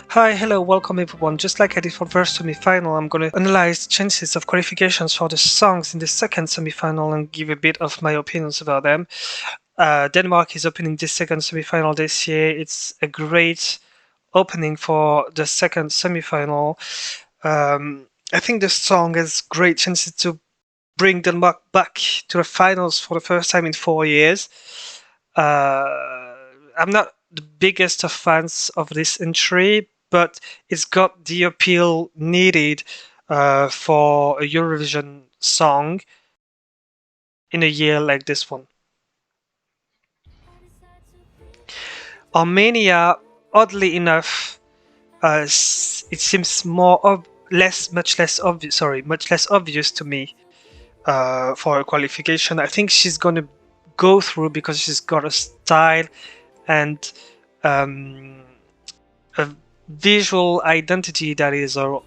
Hi, hello, welcome everyone. Just like I did for the first semi-final, I'm going to analyze the chances of qualifications for the songs in the second semi-final and give a bit of my opinions about them. Denmark is opening the second semi-final this year. It's a great opening for the second semi-final. I think the song has great chances to bring Denmark back to the finals for the first time in 4 years. I'm not the biggest of fans of this entry, but it's got the appeal needed for a Eurovision song in a year like this one. Armenia, oddly enough, it seems much less obvious. Sorry, much less obvious to me for a qualification. I think she's gonna go through because she's got a style and um, a visual identity that is her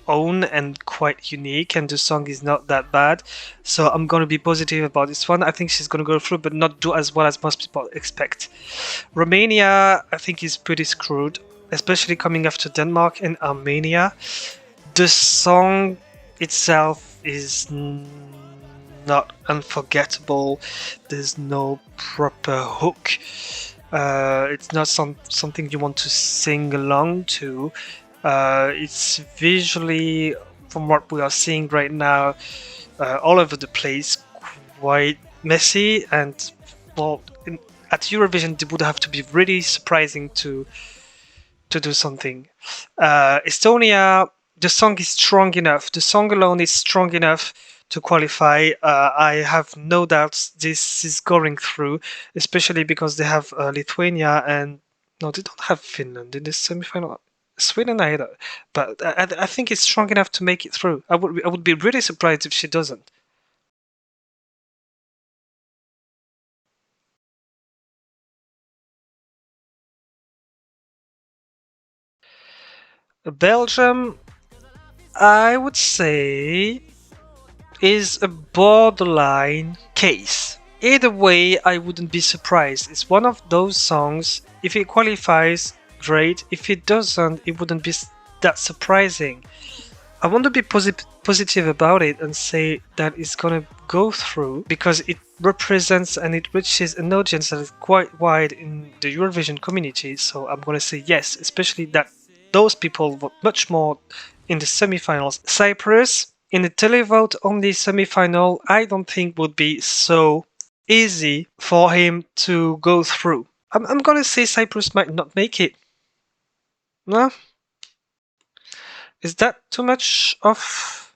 own and quite unique, and the song is not that bad. So I'm gonna be positive about this one. I think she's gonna go through, but not do as well as most people expect. Romania, I think, is pretty screwed, especially coming after Denmark and Armenia. The song itself is not unforgettable. There's no proper hook. It's not something you want to sing along to. It's visually, from what we are seeing right now, all over the place, quite messy, and well, at Eurovision it would have to be really surprising to do something. Estonia, the song is strong enough. The song alone is strong enough to qualify. I have no doubts this is going through, especially because they have Lithuania and no, they don't have Finland in this semifinal. Sweden either, but I think it's strong enough to make it through. I would be really surprised if she doesn't. Belgium, I would say, is a borderline case. Either way, I wouldn't be surprised. It's one of those songs. If it qualifies, great. If it doesn't, it wouldn't be that surprising. I want to be positive about it and say that it's gonna go through because it represents and it reaches an audience that is quite wide in the Eurovision community. So I'm gonna say yes, especially that those people vote much more in the semifinals. Cyprus in the televote only semifinal, I don't think would be so easy for him to go through. I'm gonna say Cyprus might not make it. No, is that too much of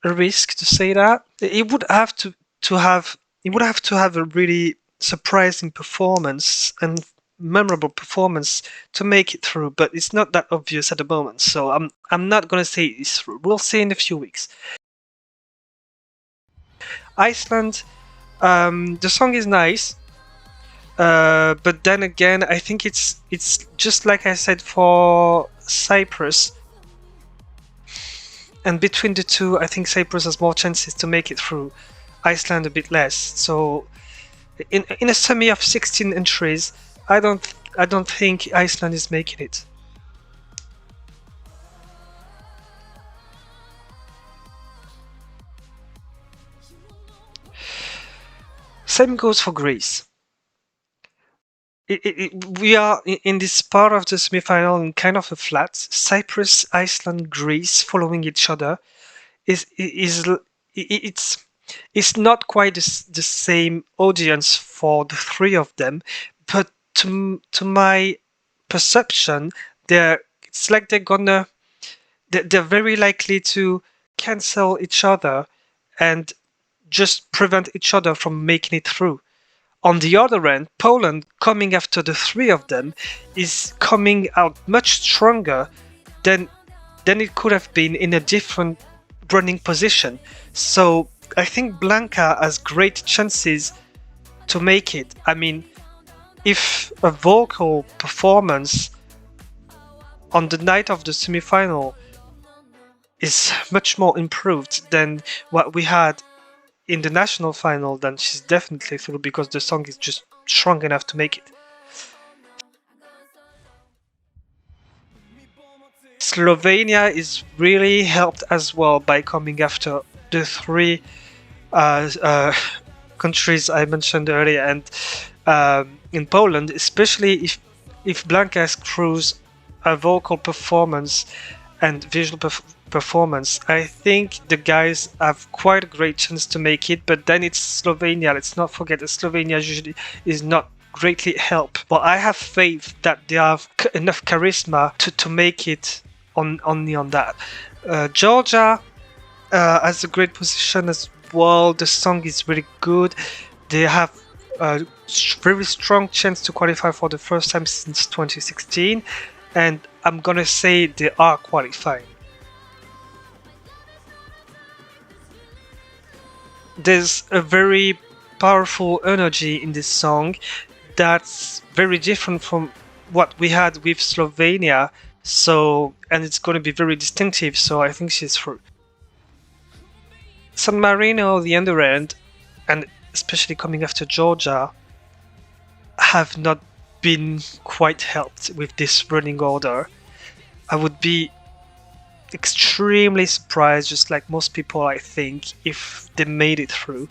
a risk to say that? It would have to have it would have to have a really surprising performance and memorable performance to make it through, but it's not that obvious at the moment. So I'm not gonna say it's through. We'll see in a few weeks. Iceland, the song is nice, but then again, I think it's just like I said for Cyprus. And between the two, I think Cyprus has more chances to make it through. Iceland a bit less. So in a semi of 16 entries, I don't think Iceland is making it. Same goes for Greece. We are in this part of the semi-final in kind of a flat. Cyprus, Iceland, Greece following each other is it's not quite the same audience for the three of them, but to my perception, it's like they're very likely to cancel each other and just prevent each other from making it through. On the other end, Poland, coming after the three of them, is coming out much stronger than it could have been in a different running position. So I think Blanca has great chances to make it. I mean, if a vocal performance on the night of the semi-final is much more improved than what we had in the national final, then she's definitely through because the song is just strong enough to make it. Slovenia is really helped as well by coming after the three uh, uh, countries I mentioned earlier, and in Poland, especially if Blanca screws a vocal performance and visual performance, I think the guys have quite a great chance to make it. But then it's Slovenia. Let's not forget that Slovenia usually is not greatly helped. But I have faith that they have enough charisma to make it only on that. Georgia has a great position as well. The song is really good. They have a very strong chance to qualify for the first time since 2016, and I'm gonna say they are qualifying. There's a very powerful energy in this song that's very different from what we had with Slovenia. So, and it's going to be very distinctive. So, I think she's through. San Marino, the other end, and especially coming after Georgia, have not been quite helped with this running order. I would be extremely surprised, just like most people, I think, if they made it through.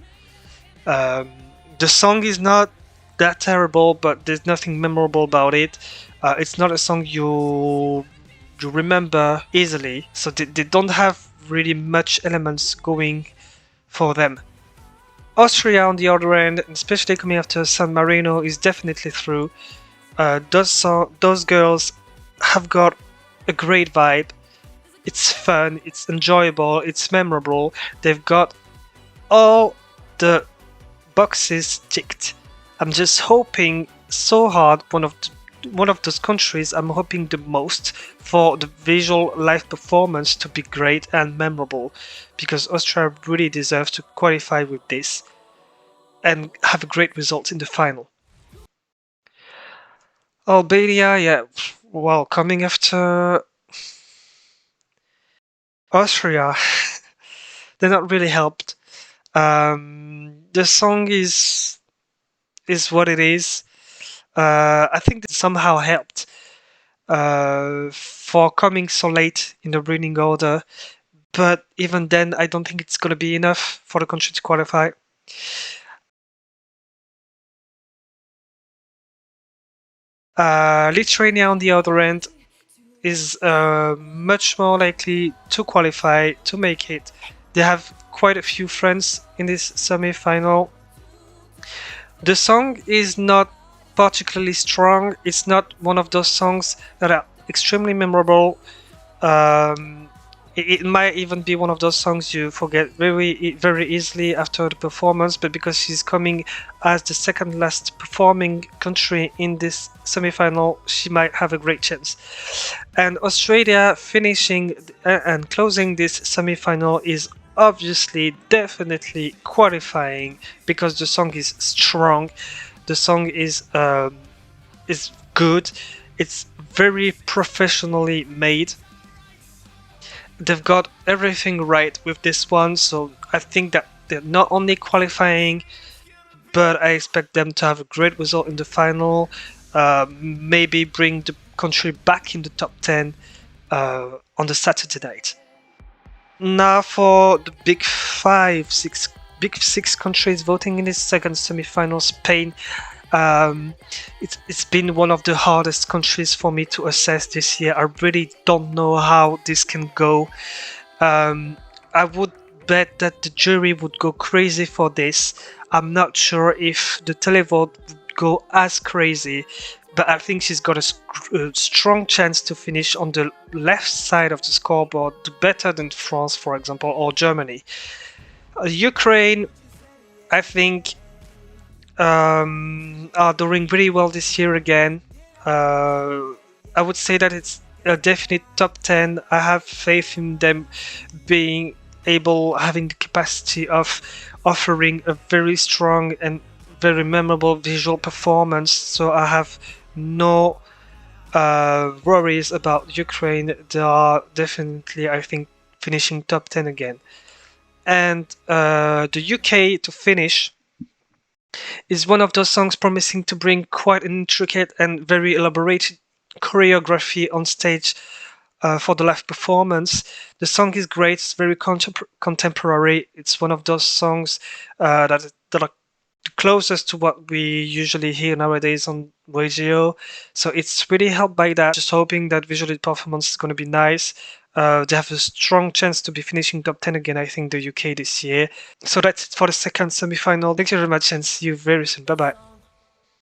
Um, the song is not that terrible, but there's nothing memorable about it. It's not a song you remember easily, so they don't have really much elements going for them. Austria, on the other end, especially coming after San Marino, is definitely through. Those girls have got a great vibe. It's fun, it's enjoyable, it's memorable. They've got all the boxes ticked. I'm just hoping so hard one of those countries I'm hoping the most for the visual live performance to be great and memorable, because Austria really deserves to qualify with this and have a great result in the final. Albania, yeah, well, coming after Austria, they're not really helped. The song is what it is. I think that somehow helped for coming so late in the running order, but even then, I don't think it's going to be enough for the country to qualify. Lithuania, on the other end, is much more likely to qualify, to make it. They have quite a few friends in this semi-final. The song is not particularly strong. It's not one of those songs that are extremely memorable. It might even be one of those songs you forget very easily after the performance, but because she's coming as the second last performing country in this semi-final, she might have a great chance. And Australia finishing and closing this semi-final is obviously definitely qualifying, because the song is strong, the song is good, it's very professionally made. They've got everything right with this one, so I think that they're not only qualifying, but I expect them to have a great result in the final. Maybe bring the country back in the top 10 on the Saturday night. Now for the big six countries voting in this second semi-final, Spain. It's been one of the hardest countries for me to assess this year. I really don't know how this can go. I would bet that the jury would go crazy for this. I'm not sure if the televote would go as crazy, but I think she's got a strong chance to finish on the left side of the scoreboard, better than France, for example, or Germany. Ukraine, I think, are doing really well this year again. I would say that it's a definite top 10. I have faith in them being able, having the capacity of offering a very strong and very memorable visual performance. So I have no worries about Ukraine. They are definitely, I think, finishing top 10 again. And the UK to finish is one of those songs promising to bring quite an intricate and very elaborated choreography on stage for the live performance. The song is great. It's very contemporary. It's one of those songs that are the closest to what we usually hear nowadays on radio. So it's really helped by that. Just hoping that visually the performance is going to be nice. They have a strong chance to be finishing top 10 again, I think, the UK this year. So that's it for the second semi-final. Thank you very much and see you very soon. Bye bye.